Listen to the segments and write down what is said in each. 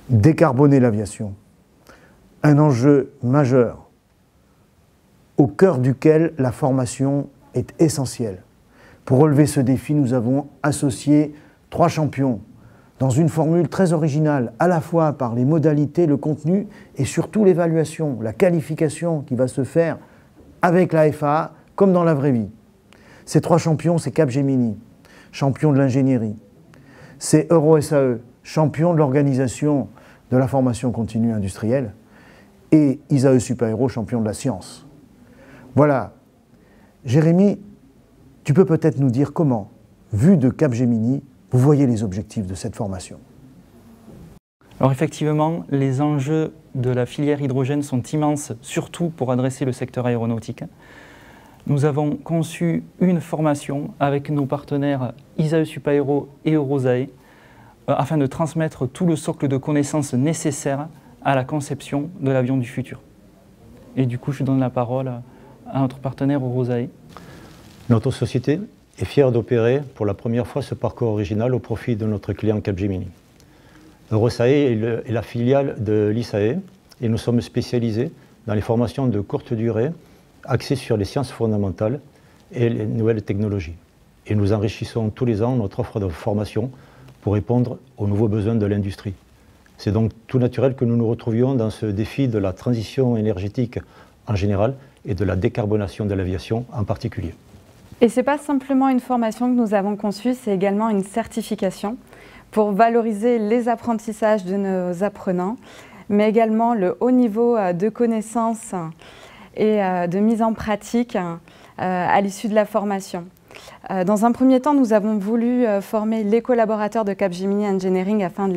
Décarboner l'aviation, un enjeu majeur au cœur duquel la formation est essentielle. Pour relever ce défi, nous avons associé 3 champions dans une formule très originale, à la fois par les modalités, le contenu et surtout l'évaluation, la qualification qui va se faire avec la FAA comme dans la vraie vie. Ces 3 champions, c'est Capgemini, champion de l'ingénierie, c'est EuroSAE, champion de l'organisation de la formation continue industrielle, et ISAE Super-Héros, champion de la science. Voilà. Jérémy, tu peux peut-être nous dire comment, vu de Capgemini, vous voyez les objectifs de cette formation? Alors effectivement, les enjeux de la filière hydrogène sont immenses, surtout pour adresser le secteur aéronautique. Nous avons conçu une formation avec nos partenaires ISAE Super-Héros et EuroSAE afin de transmettre tout le socle de connaissances nécessaires à la conception de l'avion du futur. Et du coup, je donne la parole à notre partenaire EuroSAE. Notre société est fière d'opérer pour la première fois ce parcours original au profit de notre client Capgemini. EuroSAE est la filiale de l'ISAE et nous sommes spécialisés dans les formations de courte durée axées sur les sciences fondamentales et les nouvelles technologies. Et nous enrichissons tous les ans notre offre de formation pour répondre aux nouveaux besoins de l'industrie. C'est donc tout naturel que nous nous retrouvions dans ce défi de la transition énergétique en général et de la décarbonation de l'aviation en particulier. Et ce n'est pas simplement une formation que nous avons conçue, c'est également une certification pour valoriser les apprentissages de nos apprenants, mais également le haut niveau de connaissances et de mise en pratique à l'issue de la formation. Dans un premier temps, nous avons voulu former les collaborateurs de Capgemini Engineering afin de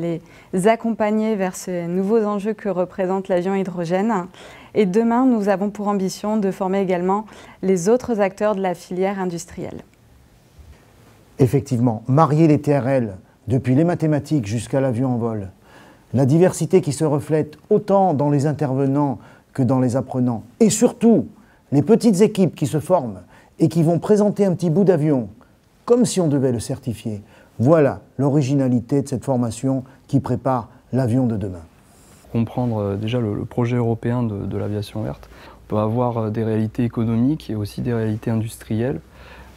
les accompagner vers ces nouveaux enjeux que représente l'avion hydrogène. Et demain, nous avons pour ambition de former également les autres acteurs de la filière industrielle. Effectivement, marier les TRL, depuis les mathématiques jusqu'à l'avion en vol, la diversité qui se reflète autant dans les intervenants que dans les apprenants, et surtout les petites équipes qui se forment et qui vont présenter un petit bout d'avion, comme si on devait le certifier. Voilà l'originalité de cette formation qui prépare l'avion de demain. Comprendre déjà le projet européen de l'aviation verte, on peut avoir des réalités économiques et aussi des réalités industrielles.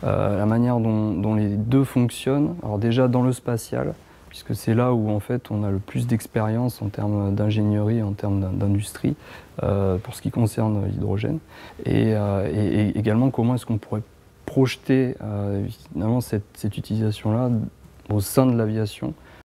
La manière dont les deux fonctionnent, alors déjà dans le spatial, puisque c'est là où en fait on a le plus d'expérience en termes d'ingénierie, en termes d'industrie, pour ce qui concerne l'hydrogène, et également comment est-ce qu'on pourrait projeter finalement cette utilisation-là au sein de l'aviation,